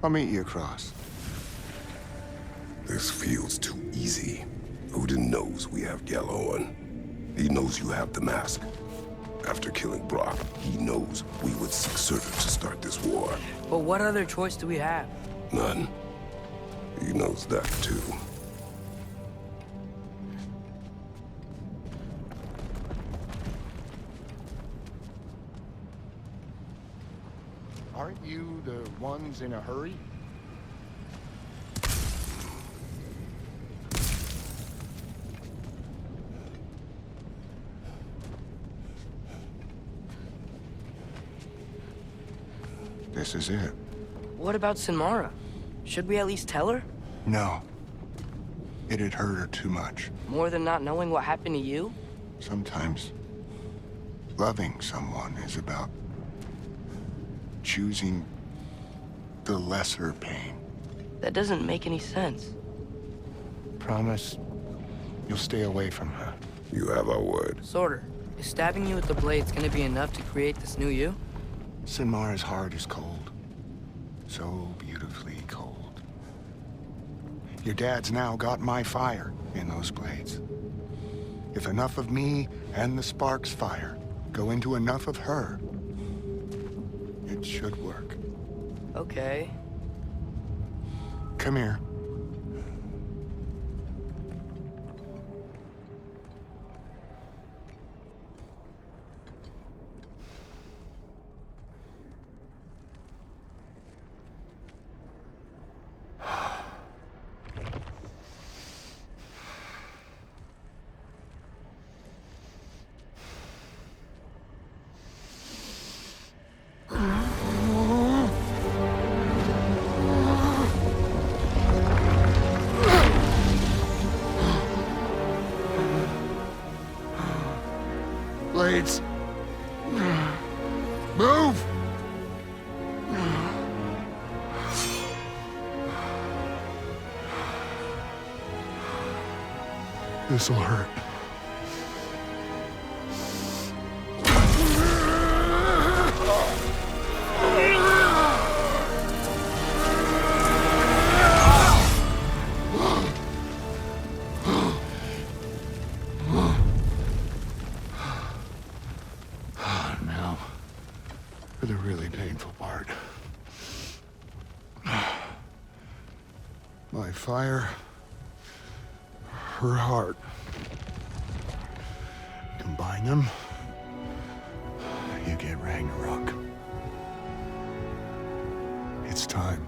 I'll meet you across. This feels too easy. Odin knows we have Yellow on. He knows you have the mask. After killing Brock, he knows we would seek Surtur to start this war. But what other choice do we have? None. He knows that too. Aren't you the ones in a hurry? This is it. What about Sinmara? Should we at least tell her? No. It'd hurt her too much. More than not knowing what happened to you? Sometimes loving someone is about choosing the lesser pain. That doesn't make any sense. Promise you'll stay away from her. You have our word. Sorter, is stabbing you with the blades gonna be enough to create this new you? Sinmara's heart is cold. So beautifully cold. Your dad's now got my fire in those blades. If enough of me and the spark's fire go into enough of her, it should work. Okay. Come here. Blades. Move! This'll hurt. Now, for the really painful part. My fire, her heart. Combine them, you get Ragnarok. It's time.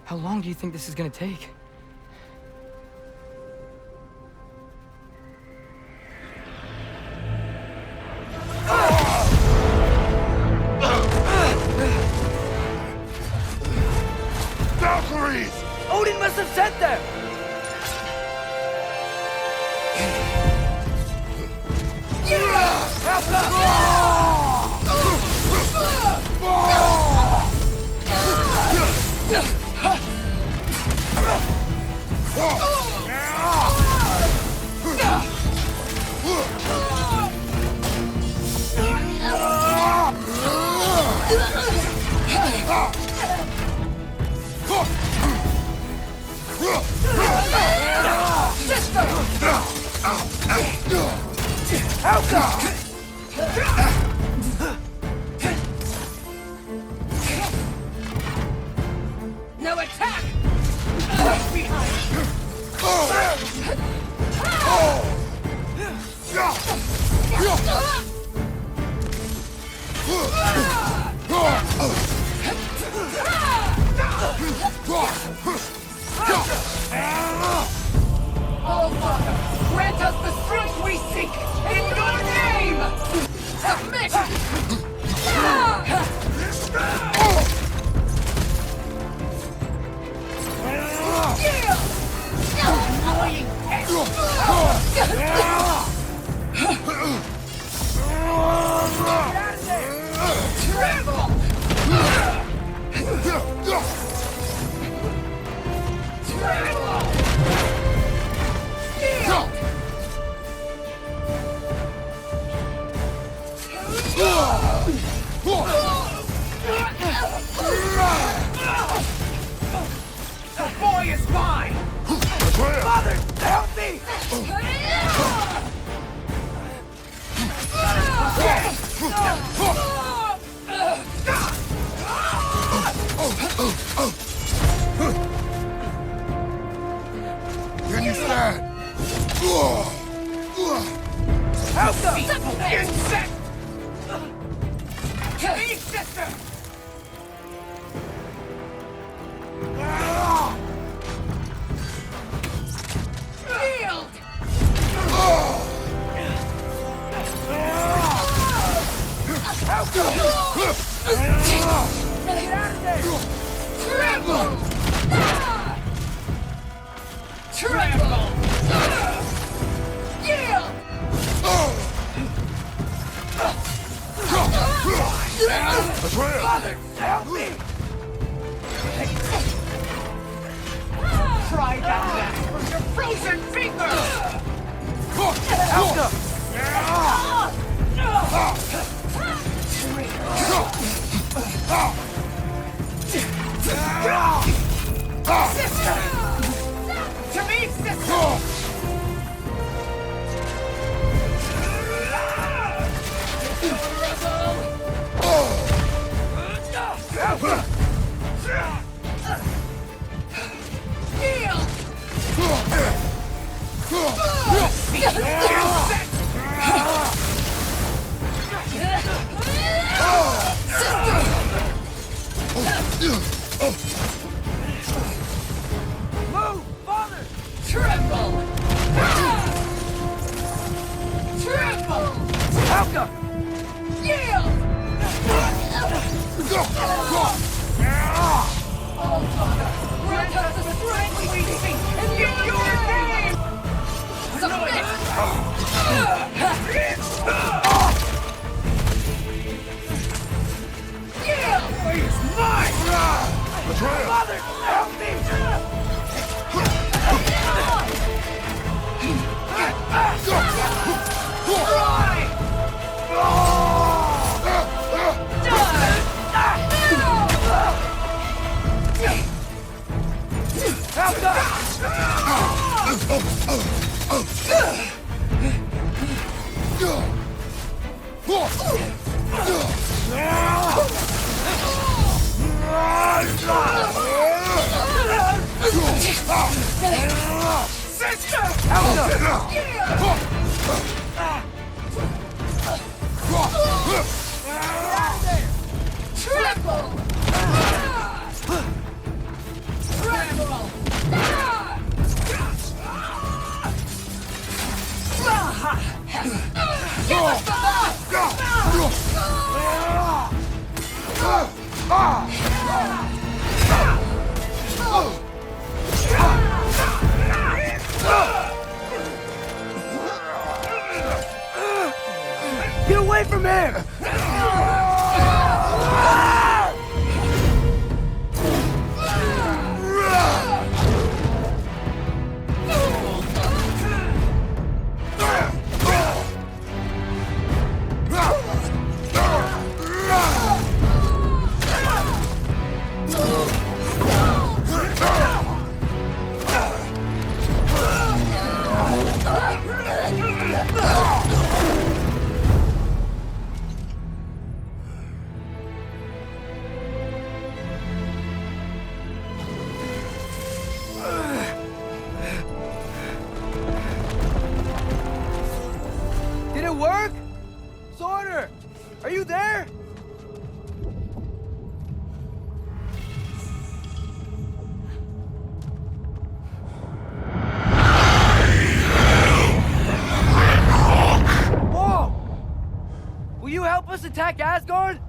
How long do you think this is gonna take? Valkyries! Odin must have sent them! Now attack! Right behind! Oh, Father, grant us the strength we seek in your name! Submit! Tremble! The boy is mine! Mother, help me! Can you stand? Help them! Insect! Me, sister! Shield! Help them! Get out of there! Tremble! Tremble! Yield! Mother, help me! Try that back from your frozen finger! Help them! Sister! To me, sister! Move, father! Tremble! Tremble! Welcome! Yield! Oh, Father, grant us the strength we seek in your name! Submit! Yield! He's mine! Father, help me! Try! Help Sister! Triple! Triple! Give us the Get away from him! Did it work? Sorter! Are you there? Whoa! Will you help us attack Asgard?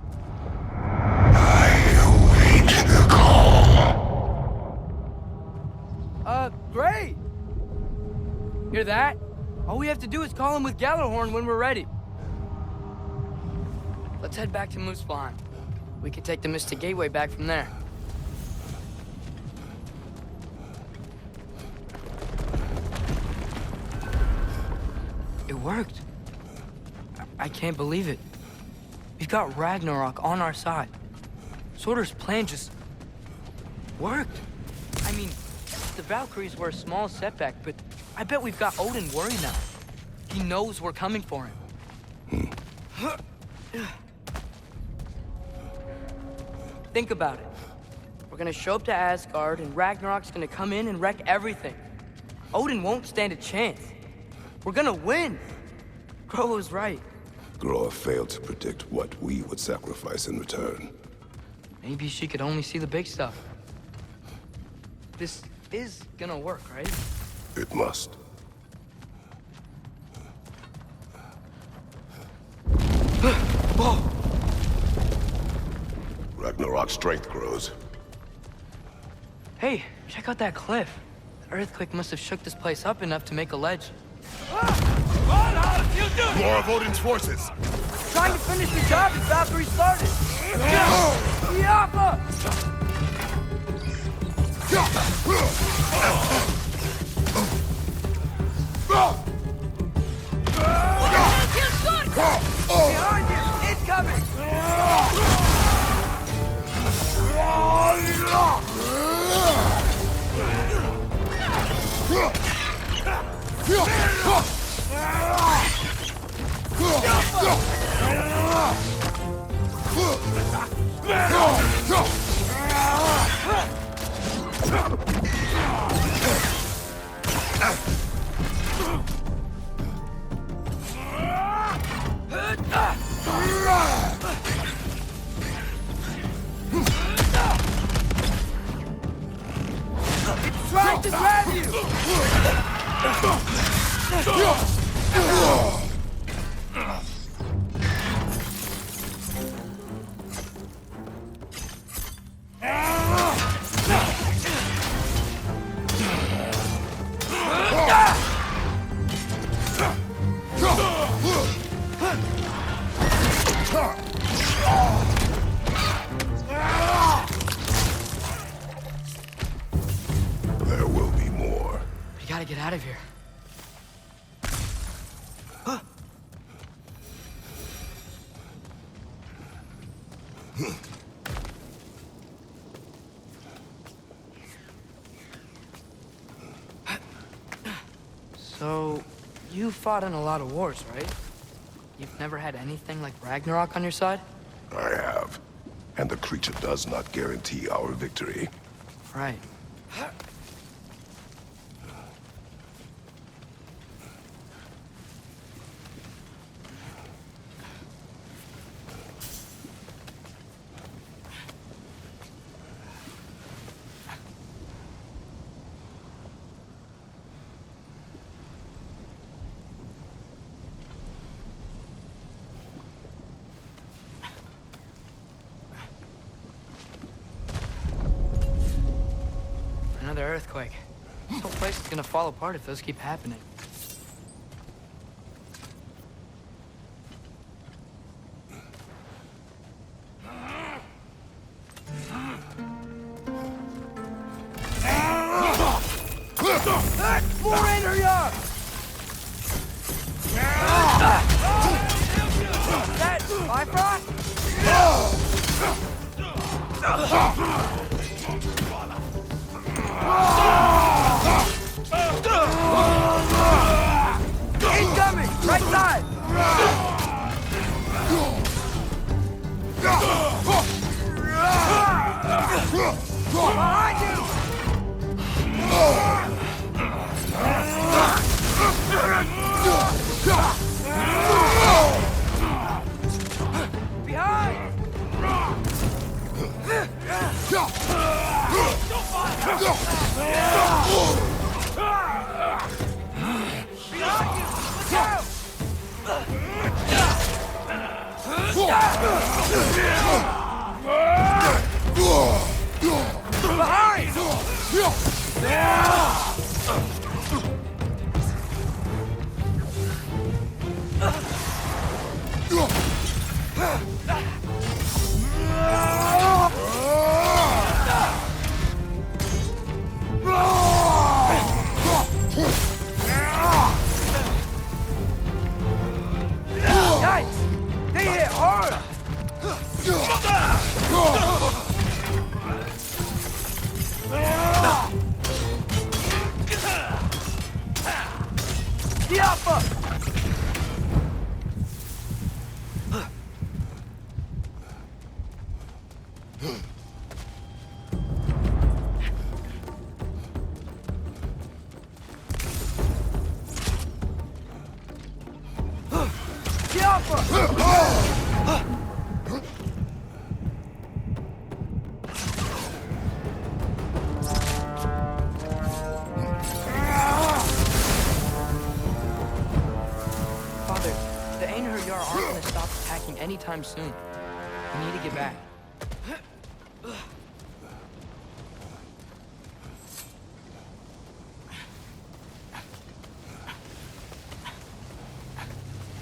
I await the call. Great! Hear that? All we have to do is call him with Gjallarhorn when we're ready. Let's head back to Muspelheim. We can take the Mystic Gateway back from there. It worked. I can't believe it. We've got Ragnarok on our side. Sorter's plan just worked. I mean, the Valkyries were a small setback, but I bet we've got Odin worried now. He knows we're coming for him. Think about it. We're gonna show up to Asgard, and Ragnarok's gonna come in and wreck everything. Odin won't stand a chance. We're gonna win. Groa was right. Groa failed to predict what we would sacrifice in return. Maybe she could only see the big stuff. This is gonna work, right? It must. Whoa! Ragnarok's strength grows. Hey, check out that cliff. The earthquake must have shook this place up enough to make a ledge. More of Odin's forces! Trying to finish the job as Valkyrie started! Yappa! Behind you! It's coming! It's trying to grab you! There will be more. We gotta get out of here. So, you fought in a lot of wars, right? You've never had anything like Ragnarok on your side? I have. And the creature does not guarantee our victory. Right. Another earthquake. This whole place is gonna fall apart if those keep happening. That Bifrost? Incoming! Right side! Behind you! Behind! Behind! Father, the Einherjar aren't gonna stop attacking anytime soon. We need to get back.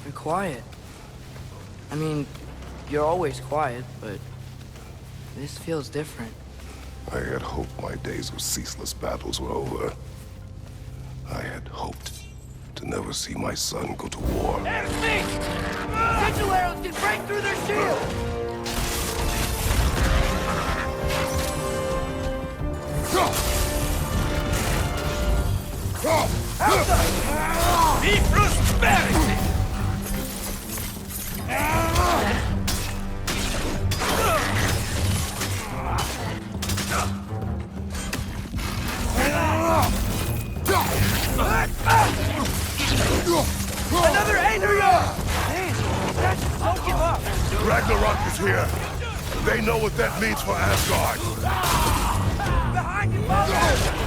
You're quiet. I mean, you're always quiet, but this feels different. I had hoped my days of ceaseless battles were over. I had hoped to never see my son go to war. Enemy! Sigil arrows can break through their shield! Be prosperity! Another Einherjar! Don't give up! Ragnarok is here. They know what that means for Asgard. Behind you, Mother!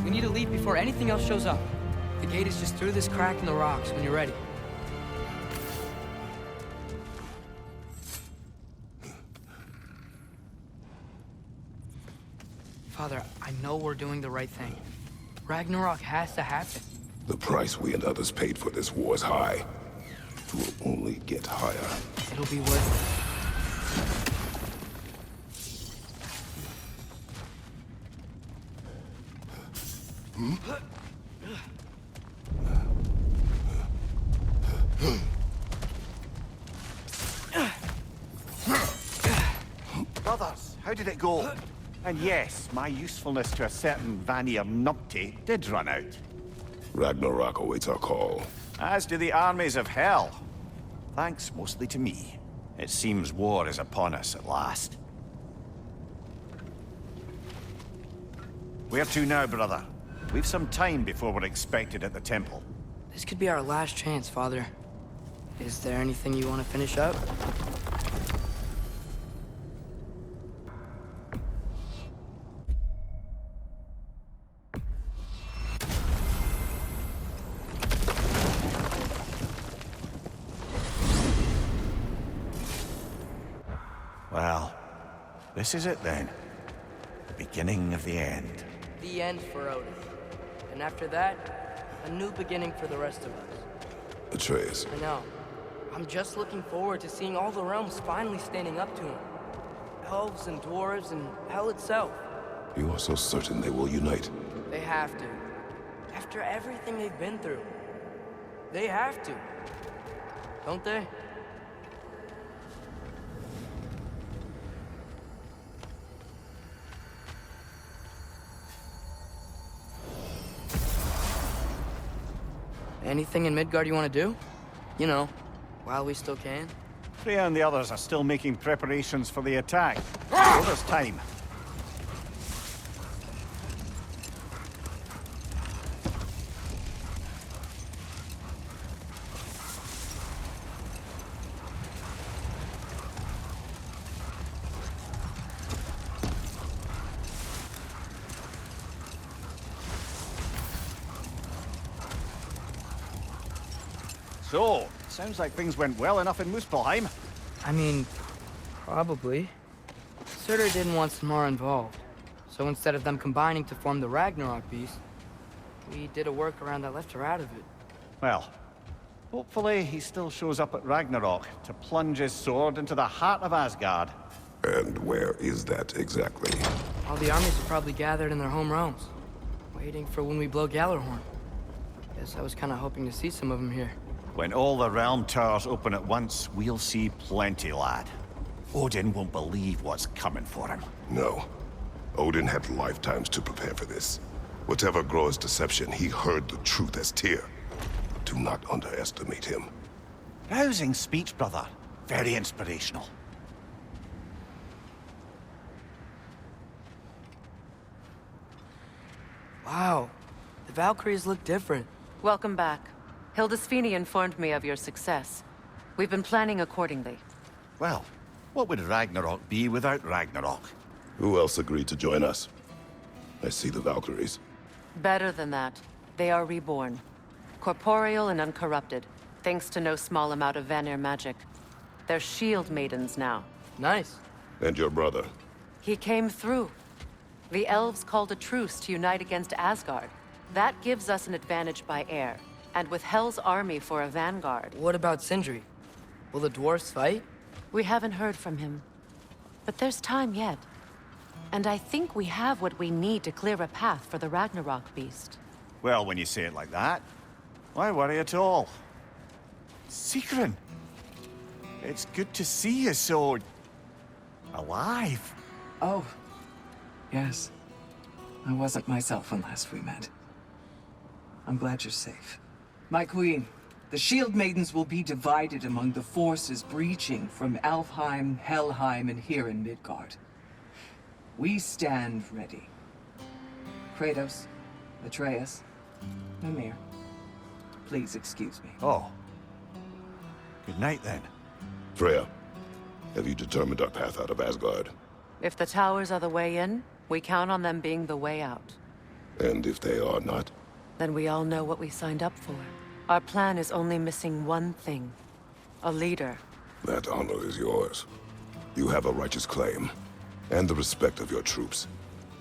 We need to leave before anything else shows up. The gate is just through this crack in the rocks when you're ready. Father, I know we're doing the right thing. Ragnarok has to happen. The price we and others paid for this war is high. It will only get higher. It'll be worth it. Brothers, how did it go? And yes, my usefulness to a certain Vanir numpty did run out. Ragnarok awaits our call. As do the armies of hell. Thanks mostly to me. It seems war is upon us at last. Where to now, brother? We've some time before we're expected at the temple. This could be our last chance, Father. Is there anything you want to finish up? Well, this is it then. The beginning of the end. The end for Odin. And after that, a new beginning for the rest of us. Atreus, I know. I'm just looking forward to seeing all the realms finally standing up to him. Elves and dwarves and hell itself. you are so certain they will unite. They have to. After everything they've been through. They have to. Don't they? Anything in Midgard you want to do? You know, while we still can. Freya and the others are still making preparations for the attack. So there's time. So, sounds like things went well enough in Muspelheim. I mean, probably. Surtur didn't want Samara involved. So instead of them combining to form the Ragnarok beast, we did a workaround that left her out of it. Well, hopefully he still shows up at Ragnarok to plunge his sword into the heart of Asgard. And where is that exactly? All the armies are probably gathered in their home realms, waiting for when we blow Gjallarhorn. Guess I was kind of hoping to see some of them here. When all the realm towers open at once, we'll see plenty, lad. Odin won't believe what's coming for him. No. Odin had lifetimes to prepare for this. Whatever Groa's deception, he heard the truth as Tyr. Do not underestimate him. Rousing speech, brother. Very inspirational. Wow, the Valkyries look different. Welcome back. Hildisvini informed me of your success. We've been planning accordingly. Well, what would Ragnarok be without Ragnarok? Who else agreed to join us? I see the Valkyries. Better than that, they are reborn. Corporeal and uncorrupted, thanks to no small amount of Vanir magic. They're shield maidens now. Nice. And your brother. He came through. The elves called a truce to unite against Asgard. That gives us an advantage by air. And with Hel's army for a vanguard. What about Sindri? Will the dwarves fight? We haven't heard from him. But there's time yet. And I think we have what we need to clear a path for the Ragnarok beast. Well, when you say it like that, why worry at all? Sigrun! It's good to see you so... alive. Oh, yes. I wasn't myself when last we met. I'm glad you're safe. My queen, the Shield Maidens will be divided among the forces breaching from Alfheim, Helheim, and here in Midgard. We stand ready. Kratos, Atreus, Mimir, please excuse me. Oh. Good night, then. Freya, have you determined our path out of Asgard? If the towers are the way in, we count on them being the way out. And if they are not? Then we all know what we signed up for. Our plan is only missing one thing. A leader. That honor is yours. You have a righteous claim, and the respect of your troops.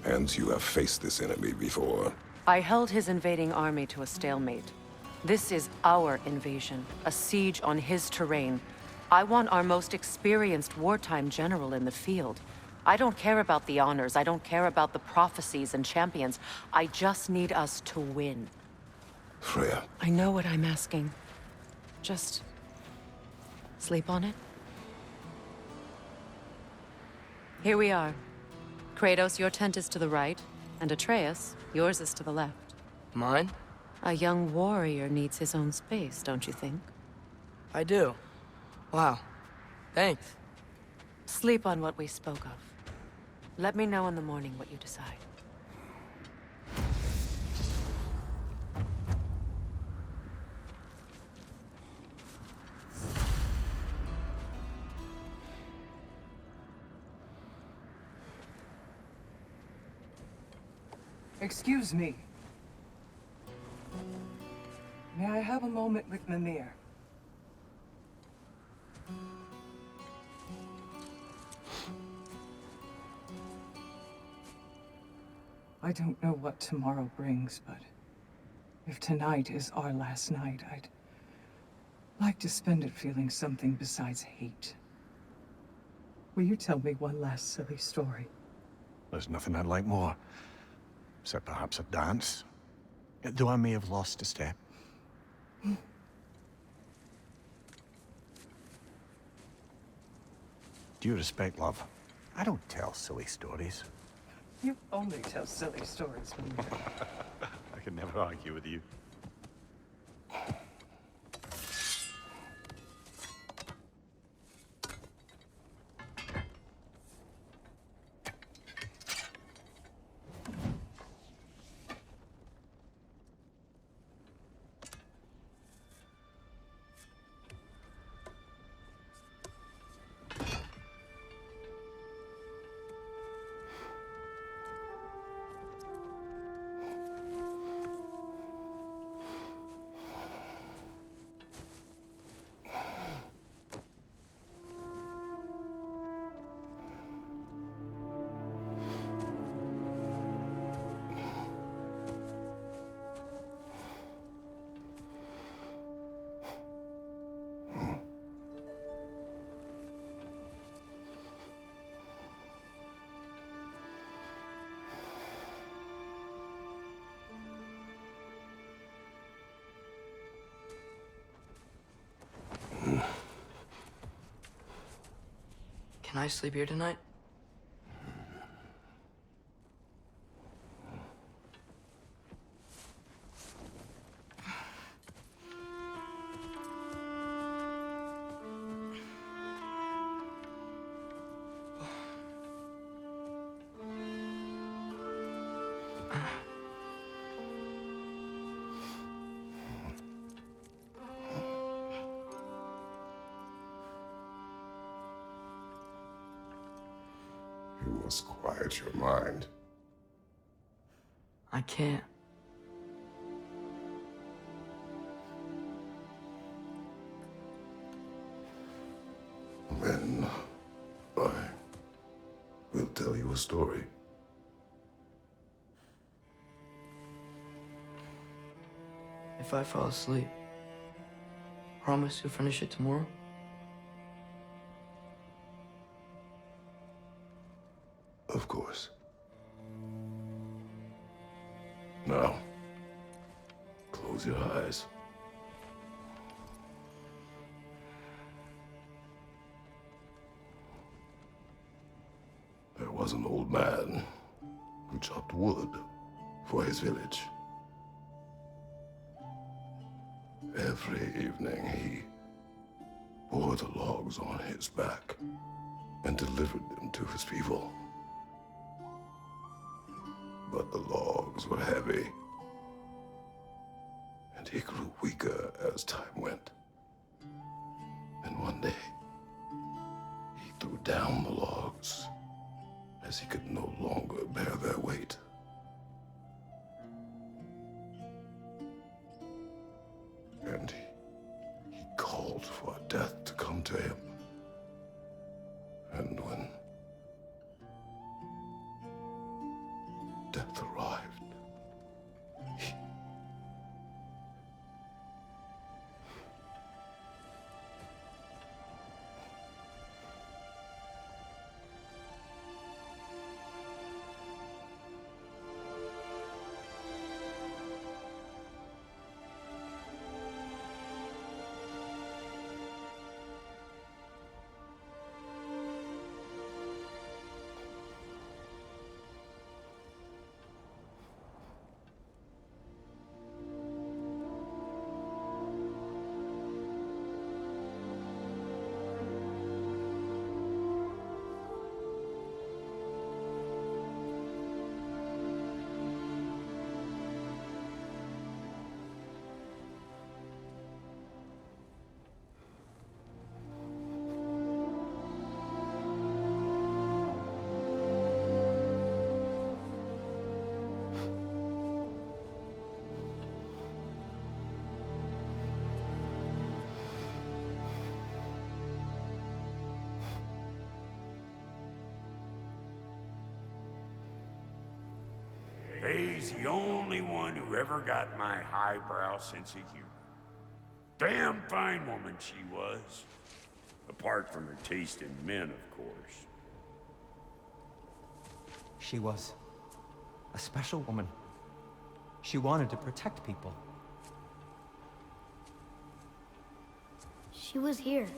And you have faced this enemy before. I held his invading army to a stalemate. This is our invasion, a siege on his terrain. I want our most experienced wartime general in the field. I don't care about the honors, I don't care about the prophecies and champions. I just need us to win. Freya. I know what I'm asking. Just... sleep on it? Here we are. Kratos, your tent is to the right, and Atreus, yours is to the left. Mine? A young warrior needs his own space, don't you think? I do. Wow. Thanks. Sleep on what we spoke of. Let me know in the morning what you decide. Excuse me. May I have a moment with Mimir? I don't know what tomorrow brings, but if tonight is our last night, I'd like to spend it feeling something besides hate. Will you tell me one last silly story? There's nothing I'd like more. Except perhaps a dance. Though I may have lost a step. Due respect, love. I don't tell silly stories. You only tell silly stories, Mimir. I can never argue with you. Can I sleep here tonight? You must quiet your mind. I can't. Then I will tell you a story. If I fall asleep, promise you'll finish it tomorrow? Of course. Now, close your eyes. There was an old man who chopped wood for his village. Every evening he bore the logs on his back and delivered them to his people. But the logs were heavy, and he grew weaker as time went. And one day, he threw down the logs as he could no longer bear their weight. And he called for death to come to him. And when death arrived, He's the only one who ever got my highbrow sense of humor. Damn fine woman she was. Apart from her taste in men, of course. She was a special woman. She wanted to protect people. She was here.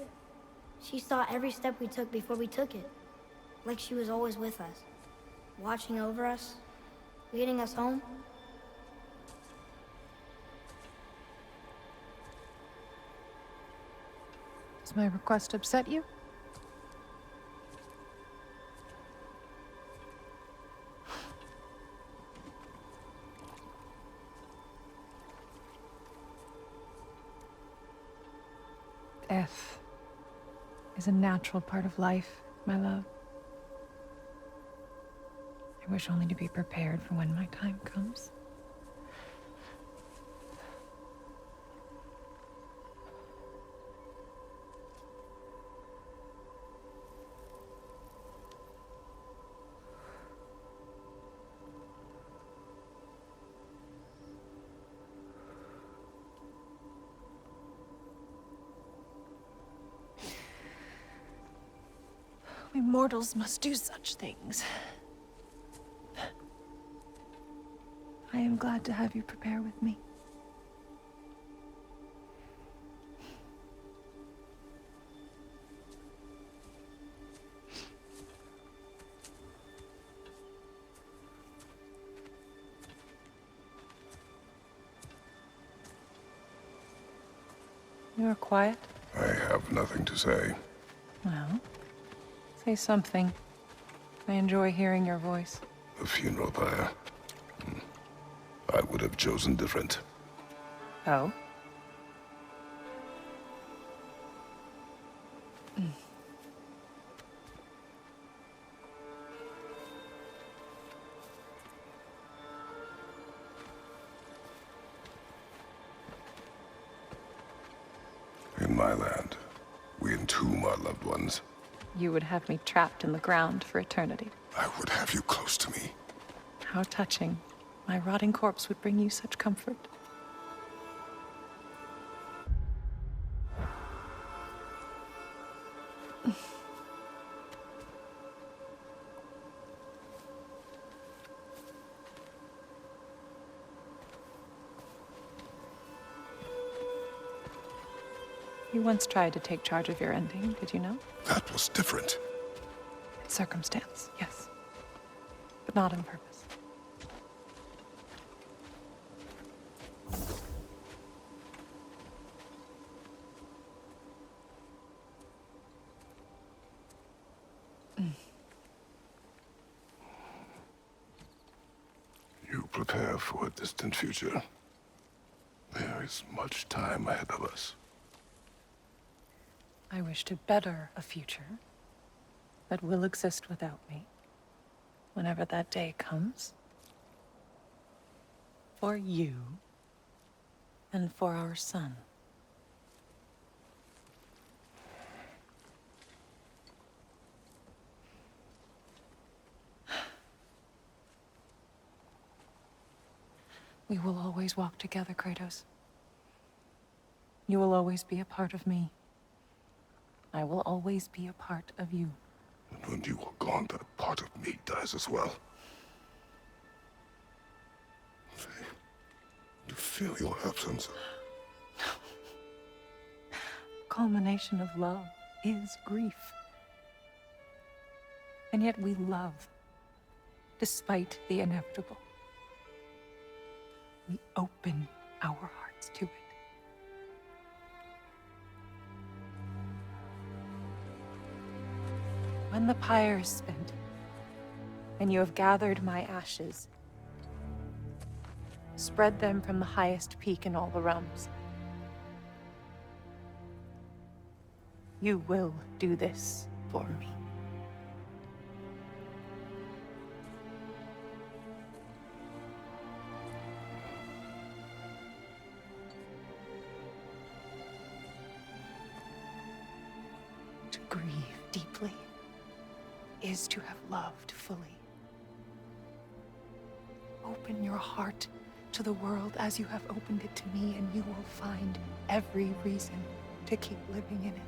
She saw every step we took before we took it. Like she was always with us. Watching over us. Leading us home. Does my request upset you? Death is a natural part of life, my love. I wish only to be prepared for when my time comes. We mortals must do such things. I am glad to have you prepare with me. You're quiet. I have nothing to say. Well, say something. I enjoy hearing your voice. The funeral pyre. I would have chosen different. Oh? In my land, we entomb our loved ones. You would have me trapped in the ground for eternity. I would have you close to me. How touching. My rotting corpse would bring you such comfort. You once tried to take charge of your ending, did you know? That was different. It's circumstance, yes. But not on purpose. You prepare for a distant future. There is much time ahead of us. I wish to better a future that will exist without me, whenever that day comes. For you and for our son. We will always walk together, Kratos. You will always be a part of me. I will always be a part of you. And when you are gone, that part of me dies as well. You feel your absence. Culmination of love is grief. And yet we love, despite the inevitable. We open our hearts to it. When the pyre is spent, and you have gathered my ashes, spread them from the highest peak in all the realms. You will do this for me. To grieve deeply is to have loved fully. Open your heart to the world as you have opened it to me, and you will find every reason to keep living in it.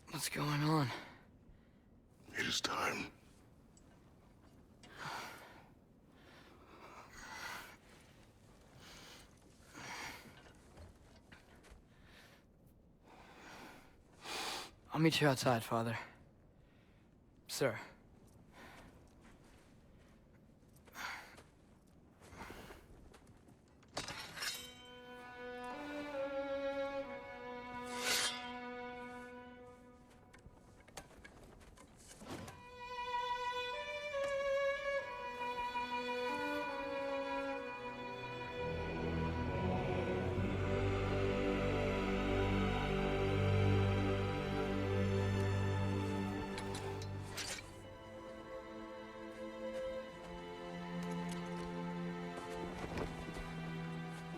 What's going on? It is time. I'll meet you outside, Father. Sir.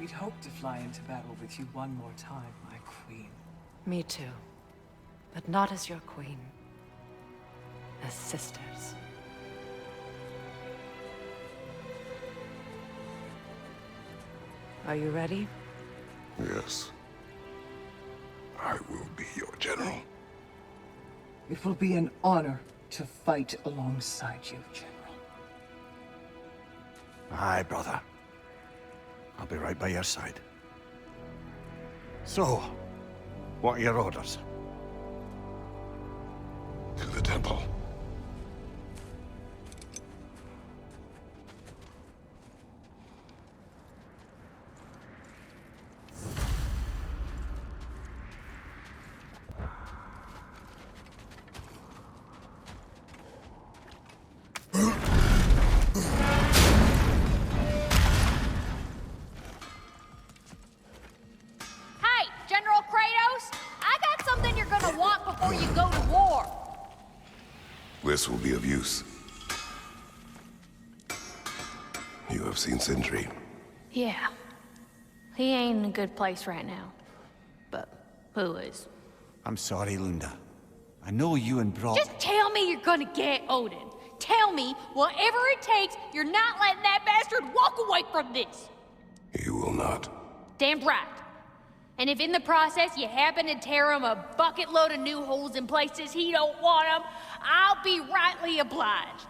We'd hoped to fly into battle with you one more time, my queen. Me too. But not as your queen. As sisters. Are you ready? Yes. I will be your general. It will be an honor to fight alongside you, General. Aye, brother. I'll be right by your side. So, what are your orders? To the temple. Hey, General Kratos! I got something you're gonna want before you go to war. This will be of use. You have seen Sindri. Yeah. He ain't in a good place right now. But who is? I'm sorry, Lunda. I know you and Brock... Just tell me you're gonna get Odin. Tell me, whatever it takes, you're not letting that bastard walk away from this. You will not. Damn right. And if in the process you happen to tear him a bucket load of new holes in places he don't want them, I'll be rightly obliged.